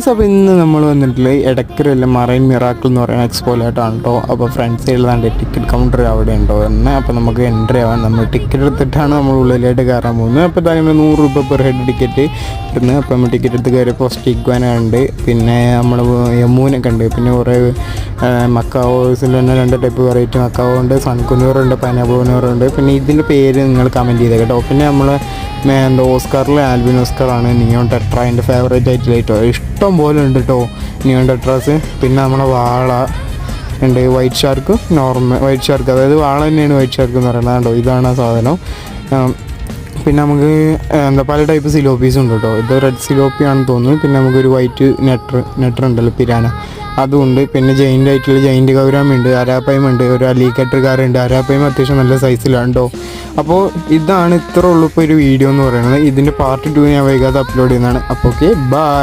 അപ്പോൾ ഇന്ന് നമ്മൾ വന്നിട്ടുള്ളത് എടക്കരയിലെ മറൈൻ മിറാക്കിൾ എന്ന് പറയുന്ന എക്സ്പോയിലായിട്ടാണ് കേട്ടോ. അപ്പോൾ ഫ്രണ്ട് സൈഡിലാണ്ട് ടിക്കറ്റ് കൗണ്ടർ അവിടെ ഉണ്ടോ എന്ന്. അപ്പോൾ നമുക്ക് എൻട്രി ആവാൻ നമ്മൾ ടിക്കറ്റ് എടുത്തിട്ടാണ് നമ്മൾ ഉള്ളിലായിട്ട് കയറാൻ പോകുന്നത്. അപ്പോൾ ഇതാ 100 രൂപ പെർ ഹെഡ് ടിക്കറ്റ് ഇരുന്ന്. അപ്പോൾ നമ്മൾ ടിക്കറ്റ് എടുത്ത് കയറിയപ്പോൾ സ്റ്റിഗ്വാന ഉണ്ട്, പിന്നെ നമ്മൾ യമുനൊക്കെ ഉണ്ട്, പിന്നെ കുറേ മക്കാവോസിൽ തന്നെ 2 ടൈപ്പ് വെറൈറ്റി മക്കാവോ ഉണ്ട്, സൺകുനൂറുണ്ട്, പൈനാപ്പിൾ. പിന്നെ ഇതിൻ്റെ പേര് നിങ്ങൾ കമൻറ്റ് ചെയ്തേ കേട്ടോ. പിന്നെ നമ്മൾ ഓസ്കാറിൽ ആൽബിൻ ഓസ്കാറാണ് നിയോൺ ടെട്ര എൻ്റെ ഫേവറേറ്റ് ആയിട്ടുള്ള ഇഷ്ടം പോലെ ഉണ്ട് കേട്ടോ നിയോൺ ടെട്രാസ്. പിന്നെ നമ്മളെ വാള ഉണ്ട്, വൈറ്റ് ഷാർക്ക്, വൈറ്റ് ഷാർക്ക്, അതായത് വാള തന്നെയാണ് വൈറ്റ് ഷാർക്ക് എന്ന് പറയുന്നത് കേട്ടോ. ഇതാണ് ആ സാധനം. പിന്നെ നമുക്ക് പല ടൈപ്പ് സിലോപ്പീസും ഉണ്ട് കേട്ടോ. ഇത് റെഡ് സിലോപ്പിയാണെന്ന് തോന്നുന്നു. പിന്നെ നമുക്കൊരു വൈറ്റ് നെട്ടർ ഉണ്ടല്ലോ, പിരാന, അതുമുണ്ട്. പിന്നെ ജയിൻ്റ് ആയിട്ടുള്ള ജയിൻ്റ് ഗൗരാമുണ്ട്, അരാപ്പയും ഉണ്ട്, ഒരു അലീക്കട്ടർക്കാരുണ്ട്. അരാപ്പയും അത്യാവശ്യം നല്ല സൈസിലാണ് കേട്ടോ. അപ്പോൾ ഇതാണ് ഇത്ര ഉള്ളൂ ഇപ്പോൾ ഒരു വീഡിയോ എന്ന് പറയുന്നത്. ഇതിൻ്റെ പാർട്ട് 2 ഞാൻ വൈകാതെ അപ്ലോഡ് ചെയ്യുന്നതാണ്. അപ്പോൾ ഓക്കെ, ബൈ.